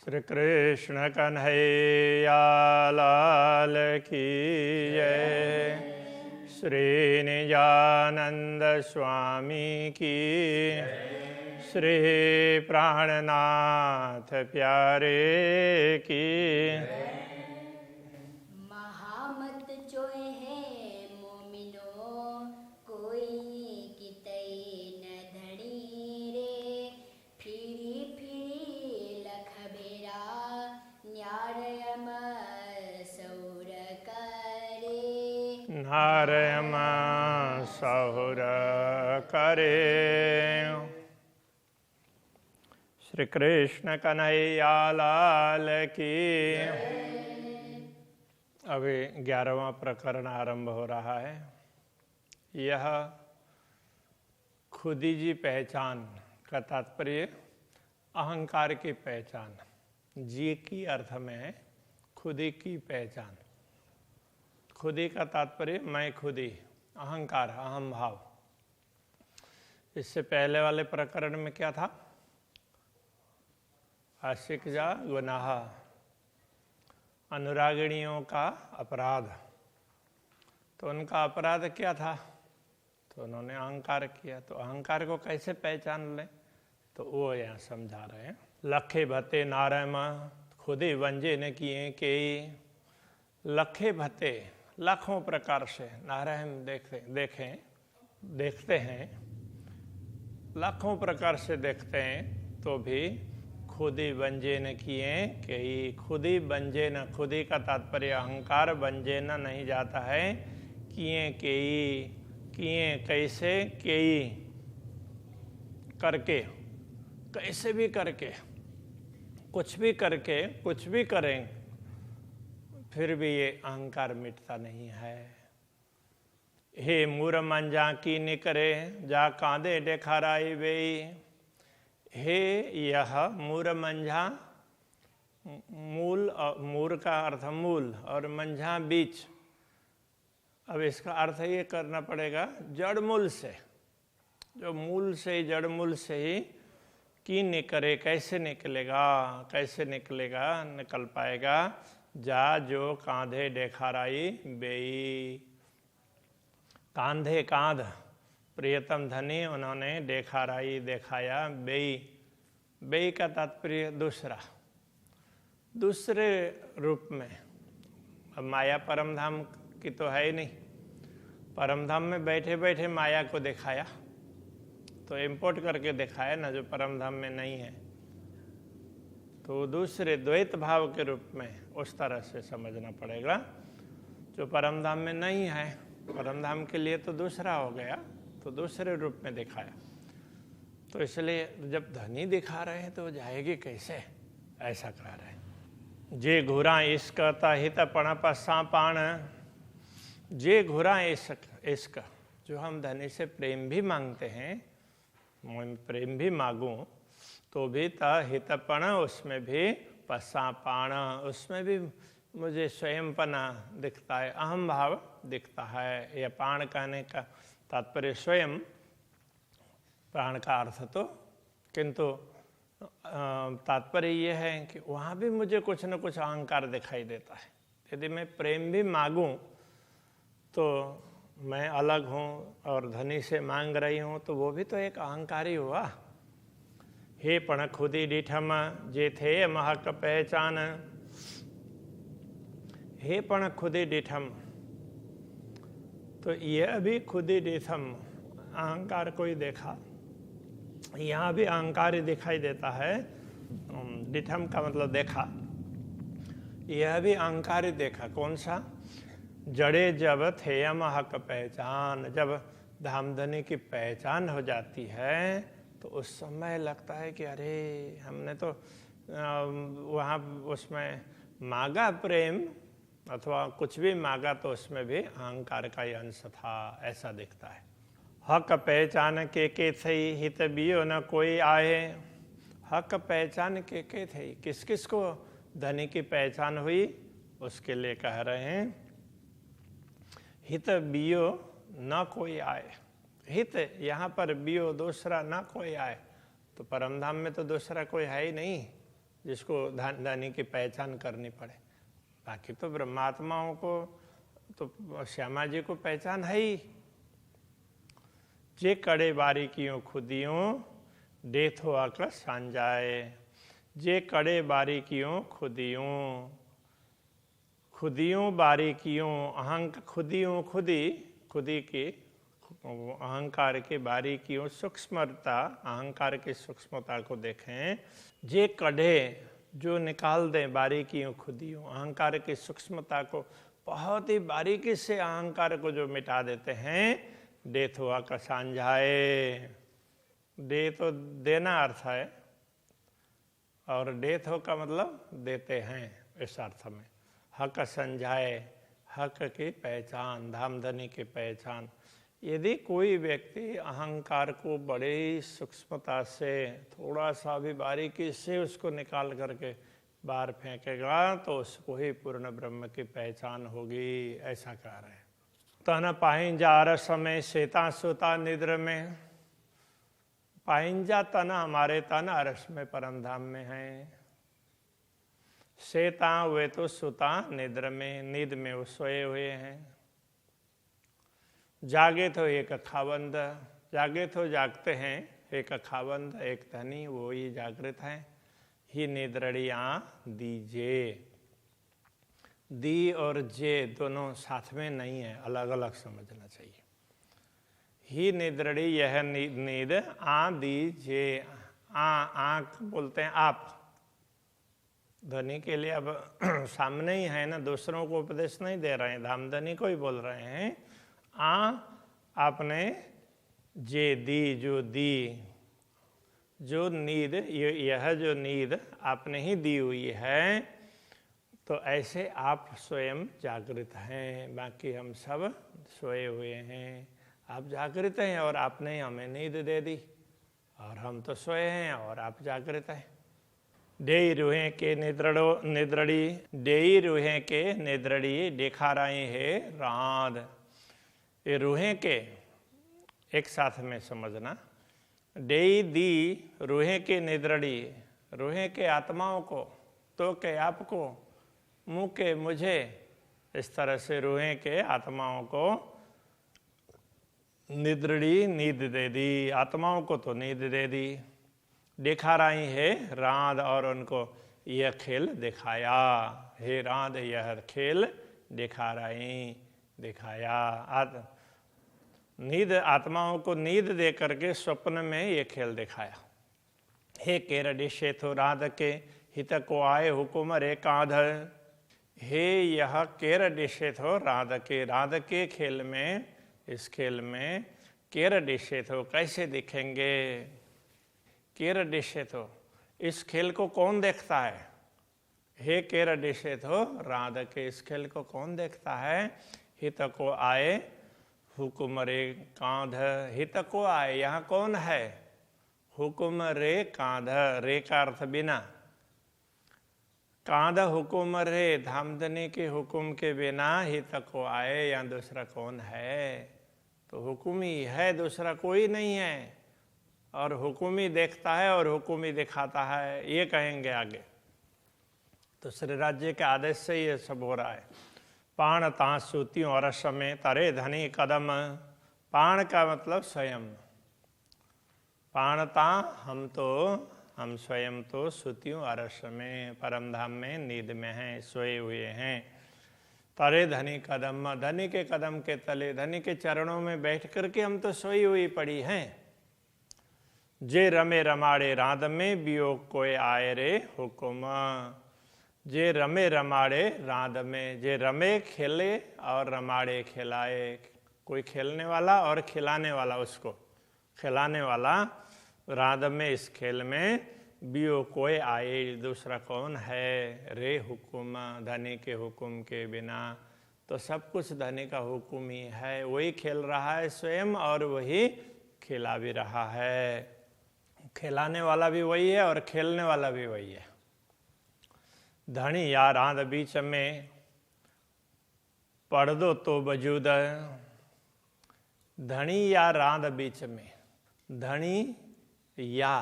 श्री कृष्ण कन्हैया लाल की जय। श्री निजानंद स्वामी की, श्री प्राणनाथ प्यारे की। महामत जोए है मोमिनो, कोई कितई न धड़ी रे। फिरी फिरी लख भेरा, न्यारयम सौर करे। नारयम सहुर करे। श्री कृष्ण कन्हैया लाल की। अभी 11वां प्रकरण आरंभ हो रहा है। यह खुदी जी पहचान का तात्पर्य अहंकार की पहचान। जी की अर्थ में है खुदी की पहचान। खुदी का तात्पर्य मैं खुदी, अहंकार, अहम भाव। इससे पहले वाले प्रकरण में क्या था? आशिक जा गुनाह, अनुरागिणियों का अपराध। तो उनका अपराध क्या था? तो उन्होंने अहंकार किया। तो अहंकार को कैसे पहचान लें? तो वो यहाँ समझा रहे हैं। लखे भते नारयम, खुद ही वंजे ने किए के। लखे भते, लाखों प्रकार से नारायण देखते हैं, लाखों प्रकार से देखते हैं, तो भी खुदी बंजे न किए कई। खुदी बंजे न, खुदी का तात्पर्य अहंकार, बंजे न नहीं जाता है किए कई। किए कैसे, कई करके, कैसे भी करके, कुछ भी करके, कुछ भी करें, फिर भी ये अहंकार मिटता नहीं है। हे मूर मंजा की निकरे, जा कांधे डेखाराई बेई। हे यह मूर मंझा, मूल, मूर का अर्थ मूल और मंझा बीच। अब इसका अर्थ ये करना पड़ेगा जड़ मूल से, जो मूल से ही, जड़ मूल से ही की निकरे, कैसे निकलेगा, कैसे निकलेगा, निकल पाएगा। जा जो कांधे डेखाराई बेई। कांधे, कांध, प्रियतम धनी, उन्होंने डेखाराई दिखाया। बेई, बेई का तात्पर्य दूसरा, दूसरे रूप में। अब माया परमधाम की तो है ही नहीं। परमधाम में बैठे बैठे माया को दिखाया, तो इंपोर्ट करके दिखाया ना, जो परमधाम में नहीं है। तो दूसरे द्वैत भाव के रूप में उस तरह से समझना पड़ेगा, जो परमधाम में नहीं है। परमधाम के लिए तो दूसरा हो गया, तो दूसरे रूप में दिखाया। तो इसलिए जब धनी दिखा रहे हैं तो जाएगी कैसे, ऐसा कह रहे हैं। जे घुरा इश्क हित पणपसा पाण। जे घुरा इश्क, जो हम धनी से प्रेम भी मांगते हैं, मैं प्रेम भी मांगूं, तो भी हितपण, उसमें भी पसा पाण, उसमें भी मुझे स्वयंपना दिखता है, अहम भाव दिखता है। यह पाण कहने का तात्पर्य स्वयं, प्राण का अर्थ तो, किंतु तात्पर्य यह है कि वहाँ भी मुझे कुछ न कुछ अहंकार दिखाई देता है। यदि मैं प्रेम भी मांगूं तो मैं अलग हूँ और धनी से मांग रही हूँ, तो वो भी तो एक अहंकार ही हुआ। हे पण खुदी डिठम, जे थे महक पहचान। हे पण खुदी डिठम, तो यह भी खुदी डिठम, अहंकार को ही देखा। यहाँ भी अहंकार ही दिखाई देता है। डिठम का मतलब देखा, यह भी अहंकार ही देखा। कौन सा? जड़े जब थे महक पहचान, जब धामधनी की पहचान हो जाती है तो उस समय लगता है कि अरे हमने तो वहाँ उसमें मांगा प्रेम अथवा कुछ भी मांगा, तो उसमें भी अहंकार का ही अंश था, ऐसा दिखता है। हक पहचान के थई, हित बियो न कोई आए। हक पहचान के थई, किस किस को धनी की पहचान हुई, उसके लिए कह रहे हैं हित बियो न कोई आए। हित यहाँ पर बियो दूसरा, ना कोई आए, तो परमधाम में तो दूसरा कोई है ही नहीं। जिसको धनी की पहचान करनी पड़े। बाकी तो ब्रह्मात्माओं को तो श्यामा जी को पहचान है ही। जे कड़े बारीकियों खुदियों देथो आकर सांझाए, जे कड़े बारीकियों खुदियों, खुदियों बारीकियों, खुदियों खुदी की अहंकार के बारीकियों सूक्ष्मता, अहंकार की सूक्ष्मता को देखें। जे कढ़े जो निकाल दें बारीकियों खुदियों, अहंकार की सूक्ष्मता को बहुत ही बारीकी से अहंकार को जो मिटा देते हैं, देथो आका सांझाए। दे तो देना अर्थ है और देथो का मतलब देते हैं इस अर्थ में। हक संझाए, हक की पहचान, धामधनी की पहचान। यदि कोई व्यक्ति अहंकार को बड़े सूक्ष्मता से थोड़ा सा भी बारीकी से उसको निकाल करके बाहर फेंकेगा तो उसको ही पूर्ण ब्रह्म की पहचान होगी, ऐसा कह रहे हैं। तन पाहिंजा अरस में श्वेता सुता निद्र में। पाहिंजा तन हमारे तन अरस में परम धाम में है। श्वेता वे तो सुता निद्र में, नींद में वो सोए हुए हैं। जागे तो एक खावंद, जागे तो जागते हैं, एक खावंद एक धनी वो ही जागृत हैं। ही निद्रड़ियाँ दीजे। दी और जे दोनों साथ में नहीं है, अलग अलग समझना चाहिए। ही निद्रड़ी यह नींद आ दीजे। आँख बोलते हैं आप, धनी के लिए अब सामने ही है ना, दूसरों को उपदेश नहीं दे रहे हैं, धामधनी को ही बोल रहे हैं। आपने जे दी, जो दी, जो नींद, यह जो नींद आपने ही दी हुई है, तो ऐसे आप स्वयं जागृत हैं, बाकी हम सब सोए हुए हैं। आप जागृत हैं और आपने हमें नींद दे दी, और हम तो सोए हैं और आप जागृत हैं। देई रूहे के निद्रड़ी, देई रूहे के निद्रड़ी देखा रहे हैं राध। ये रूहे के एक साथ में समझना। देई दी रूहे के निद्रड़ी, रूहे के आत्माओं को, तो के आपको, मुँह के मुझे, इस तरह से रूहे के आत्माओं को निद्रड़ी नींद दे दी, आत्माओं को तो नींद दे दी। दिखा रही है राध, और उनको यह खेल दिखाया। हे राध यह खेल दिखा रही, दिखाया। नींद, आत्माओं को नींद दे करके स्वप्न में ये खेल दिखाया। हे केर दिशे तो राध के हित को आए हुकुम रे कांध। हे यह केर दिशे तो राध के खेल में, इस खेल में केर दिशे तो कैसे दिखेंगे। केर दिशे तो, इस खेल को कौन देखता है। हे केर दिशे तो राध के, इस खेल को कौन देखता है। हित को आए हुकुम रे कांध। हित को आए, यहाँ कौन है। हुकुम रे कांध, रे का अर्थ बिना। कांध हुकुम रे, धामधनी के हुकुम के बिना हित को आए, यहाँ दूसरा कौन है। तो हुकुम ही है, दूसरा कोई नहीं है, और हुकुम ही देखता है और हुकुम ही दिखाता है, ये कहेंगे आगे। तो श्री राज्य के आदेश से ये सब हो रहा है। पाण ता सूतियों अरस में तरे धनी कदम। पाण का मतलब स्वयं। पाणता हम स्वयं तो सूतियों अरस में, परम धाम में नींद में हैं, सोए हुए हैं। तरे धनी कदम, धनी के कदम के तले, धनी के चरणों में बैठ करके हम तो सोई हुई पड़ी हैं। जे रमे रमाड़े राध में वियोग कोई आए रे हुकुम। जे रमे रमाड़े राध में, जे रमे खेले और रमाड़े खिलाए, कोई खेलने वाला और खिलाने वाला, उसको खिलाने वाला राध में, इस खेल में बियो कोई आए, दूसरा कौन है। रे हुकुम, धनी के हुकुम के बिना तो सब कुछ धनी का हुकुम ही है। वही खेल रहा है स्वयं और वही खिला भी रहा है। खिलाने वाला भी वही है और खेलने वाला भी वही है। धनी या राध बीच में पढ़ दो तो वजूद। धनी या राध बीच में, धनी या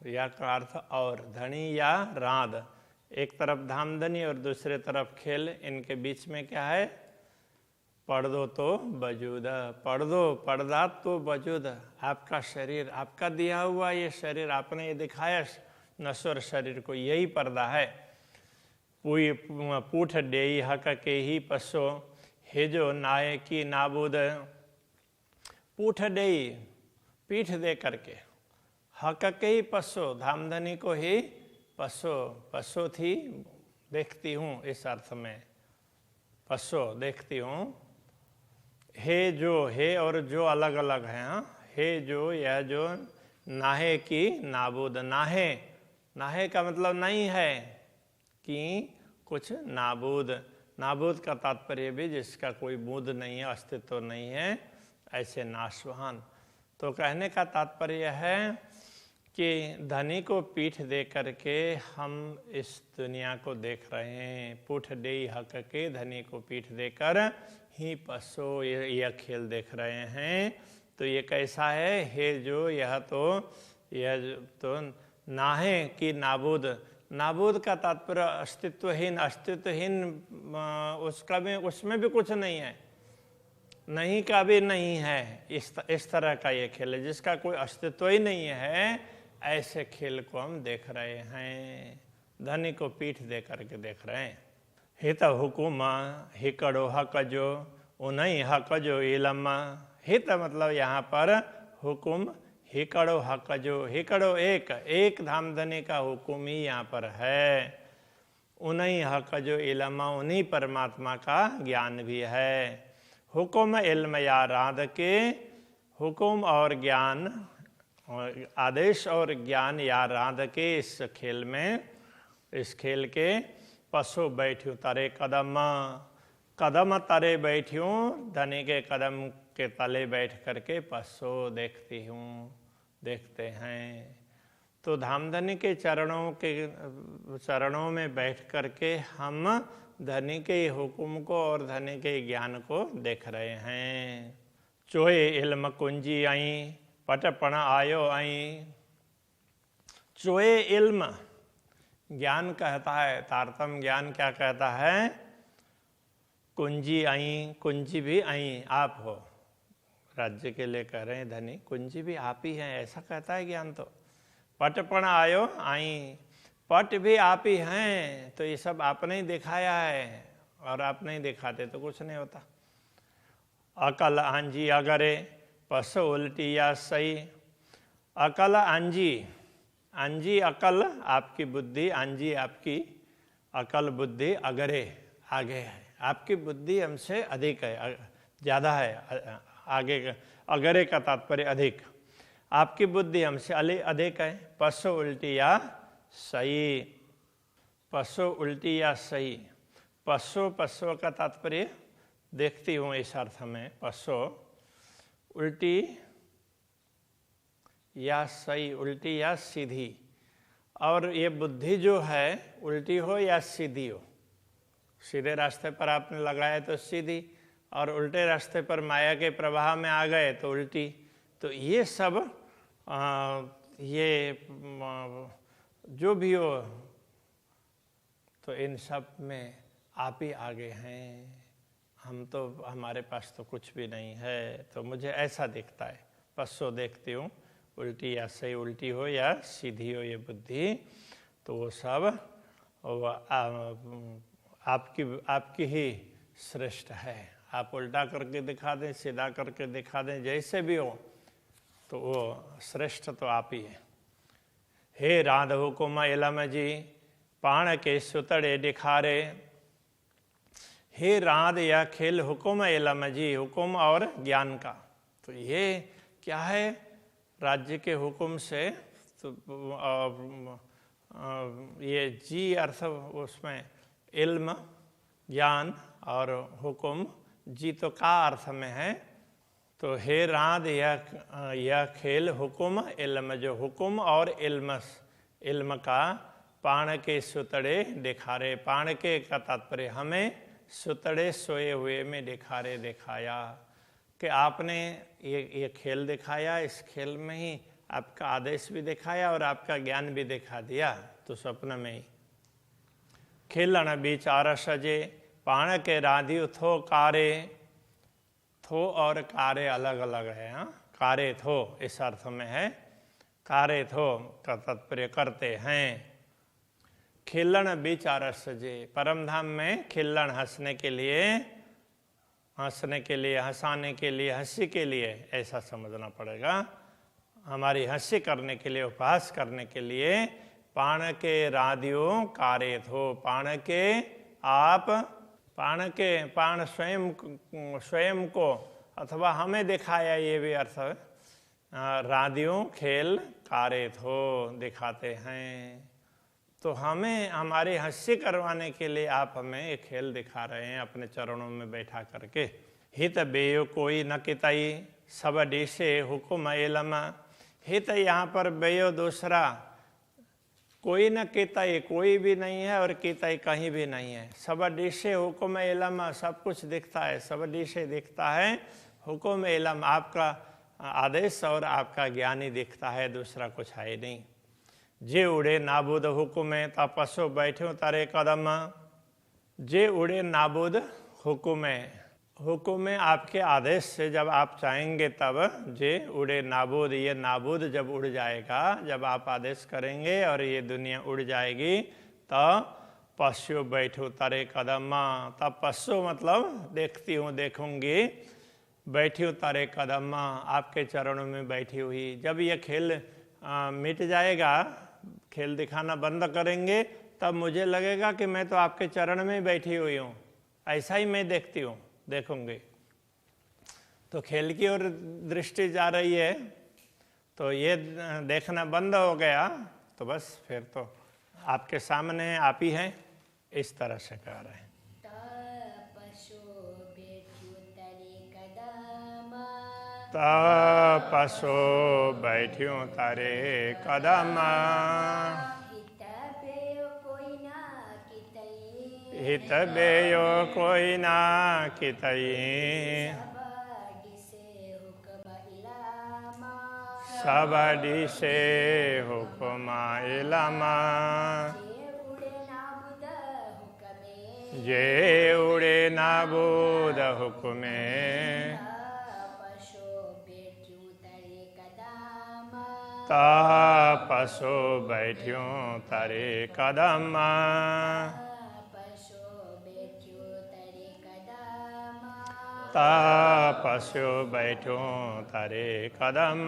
या का अर्थ और, धनी या रांद, एक तरफ धामधनी और दूसरे तरफ खेल, इनके बीच में क्या है? पर्दो तो वजूद, पर्दो पर्दा तो वजूद, आपका शरीर, आपका दिया हुआ ये शरीर, आपने ये दिखाया नश्वर शरीर को, यही पर्दा है। पूठ डेई हक के ही पसो, हे जो नाय की नाबूद, पूठ डेई, पीठ दे करके, हक के ही पसो, धामधनी को ही पसो, पसो थी देखती हूँ, इस अर्थ में पसो देखती हूँ। हे जो, हे और जो अलग अलग हैं, हे जो, यह जो, नाहे की नाबूद, नाहे, नाहे का मतलब नहीं है कि कुछ नाबूद, नाबूद का तात्पर्य भी जिसका कोई बूद नहीं है, अस्तित्व नहीं है, ऐसे नाशवान। तो कहने का तात्पर्य है कि धनी को पीठ दे करके हम इस दुनिया को देख रहे हैं, पूठ दे हक के, धनी को पीठ देकर ही पसो यह खेल देख रहे हैं। तो ये कैसा है? हे जो, यह तो नाहे की नाबूद, नाबूद का तात्पर्य अस्तित्वहीन, अस्तित्वहीन उसका भी, उसमें भी कुछ नहीं है, नहीं का भी नहीं है, इस तरह का ये खेल है जिसका कोई अस्तित्व ही नहीं है, ऐसे खेल को हम देख रहे हैं, धनी को पीठ दे करके देख रहे हैं। हित हुकुम हिकड़ो हक जो, उन्हीं हक जो इलम, हित मतलब यहाँ पर हुकुम, हिकड़ो हक जो, हिकड़ो एक, एक धामधनी का हुकुम ही यहाँ पर है, उन्हीं हक जो इलम, उन्हीं परमात्मा का ज्ञान भी है। हुकुम इल्म या राध के, हुकुम और ज्ञान, आदेश और ज्ञान या राध के इस खेल में, इस खेल के पशु बैठ्यूं तरे कदम, कदम तरे बैठ्यूं, धनी के कदम के तले बैठ करके पशु देखती हूँ, देखते हैं। तो धामधनी के चरणों में बैठ करके हम धनी के हुक्म को और धनी के ज्ञान को देख रहे हैं। चोए इल्म कुंजी आई, पटपण आयो आई, चोए इल्म ज्ञान कहता है, तारतम ज्ञान क्या कहता है? कुंजी आई, कुंजी भी आई, आप हो, राज्य के लिए कह रहे हैं धनी, कुंजी भी आप ही हैं, ऐसा कहता है ज्ञान। तो पटपण आयो आई, पट भी आप ही हैं, तो ये सब आपने ही दिखाया है, और आप नहीं दिखाते तो कुछ नहीं होता। अकल आंजी अगरे, पसो उल्टी या सही, अकल आंजी, आंजी अकल आपकी बुद्धि, आंजी आपकी अकल बुद्धि, अगरे आगे है, आपकी बुद्धि हमसे अधिक है, ज़्यादा है, आगे, अगरे का तात्पर्य अधिक, आपकी बुद्धि हमसे अधिक है। पसो उल्टी या सही, पसो उल्टी या सही, पसो, पसो का तात्पर्य देखती हूँ इस अर्थ में, पसो उल्टी या सही, उल्टी या सीधी, और ये बुद्धि जो है उल्टी हो या सीधी हो, सीधे रास्ते पर आपने लगाया तो सीधी, और उल्टे रास्ते पर माया के प्रवाह में आ गए तो उल्टी। तो ये सब ये जो भी हो, तो इन सब में आप ही आगे हैं, हम तो, हमारे पास तो कुछ भी नहीं है। तो मुझे ऐसा दिखता है, पसो देखती हूँ, उल्टी या सही, उल्टी हो या सीधी हो ये बुद्धि, तो वो सब आपकी ही श्रेष्ठ है। आप उल्टा करके दिखा दें, सीधा करके दिखा दें, जैसे भी हो, तो वो श्रेष्ठ तो आप ही है। हे राध हुकुम इलम जी, पाण के सुतड़े दिखारे, हे राध या खेल हुकुम इलम जी, हुकुम और ज्ञान का। तो ये क्या है? राज्य के हुकुम से, तो ये जी अर्थ उसमें इल्म, ज्ञान, और हुकुम, जी तो का अर्थ में है। तो हे राध यह खेल हुकुम इल्म, जो हुकुम और इल्म का पाण के सुतड़े दिखारे, पाण के का तात्पर्य हमें सुतड़े सोए हुए में दिखारे दिखाया, कि आपने ये खेल दिखाया, इस खेल में ही आपका आदेश भी दिखाया और आपका ज्ञान भी दिखा दिया, तो स्वप्न में ही। खेलन विचार सजे पाण के राधियो थो कारे, थो और कारे अलग अलग है। हाँ, कारे थो इस अर्थ में है, कारे थो का तात्पर्य करते हैं। खेलन विचार सजे, परम धाम में खेलन हंसने के लिए, हंसने के लिए, हंसाने के लिए, हंसी के लिए, ऐसा समझना पड़ेगा। हमारी हंसी करने के लिए, उपहास करने के लिए पाण के राधियो कारे थो, पाण के आप, पाण के, पाण स्वयं को अथवा हमें दिखाया, ये भी अर्थ है। राधियों खेल कारे थो दिखाते हैं, तो हमें हमारी हंसी करवाने के लिए आप हमें ये खेल दिखा रहे हैं अपने चरणों में बैठा करके। हित बेयो कोई न कितई सब डिशे हुकुम एलम, हित यहाँ पर बेयो दूसरा, कोई न कितई कोई भी नहीं है और कितई कहीं भी नहीं है। सब डिशे हुकुम एलम, सब कुछ दिखता है, सब डिशे दिखता है, हुकुम एलम आपका आदेश और आपका ज्ञान ही दिखता है, दूसरा कुछ है नहीं। जे उड़े नाबूद हुकुमे तपस्सो बैठो तारे कदम, जे उड़े नाबूद हुकुमे, हुकुमे आपके आदेश से जब आप चाहेंगे तब, जे उड़े नाबूद, ये नाबूद जब उड़ जाएगा, जब आप आदेश करेंगे और ये दुनिया उड़ जाएगी, तब पश्यो बैठो तारे कदम, तब पश्यो मतलब देखती हूँ, देखूंगी, बैठी हूँ तारे कदम, आपके चरणों में बैठी हुई। जब ये खेल मिट जाएगा, खेल दिखाना बंद करेंगे, तब मुझे लगेगा कि मैं तो आपके चरण में बैठी हुई हूँ, ऐसा ही मैं देखती हूँ, देखूंगी। तो खेल की ओर दृष्टि जा रही है, तो ये देखना बंद हो गया, तो बस फिर तो आपके सामने आप ही हैं, इस तरह से कह रहे हैं। तपस्सो बैठ्यो तारे कदम, हित बेयो कोई ना कितई, सब डिशे हुकुम इलम, जे उड़े नाबूद हुकुमे, तपस्सो बैठ्यो तारे कदम, तपस्सो बैठ्यो तारे कदम।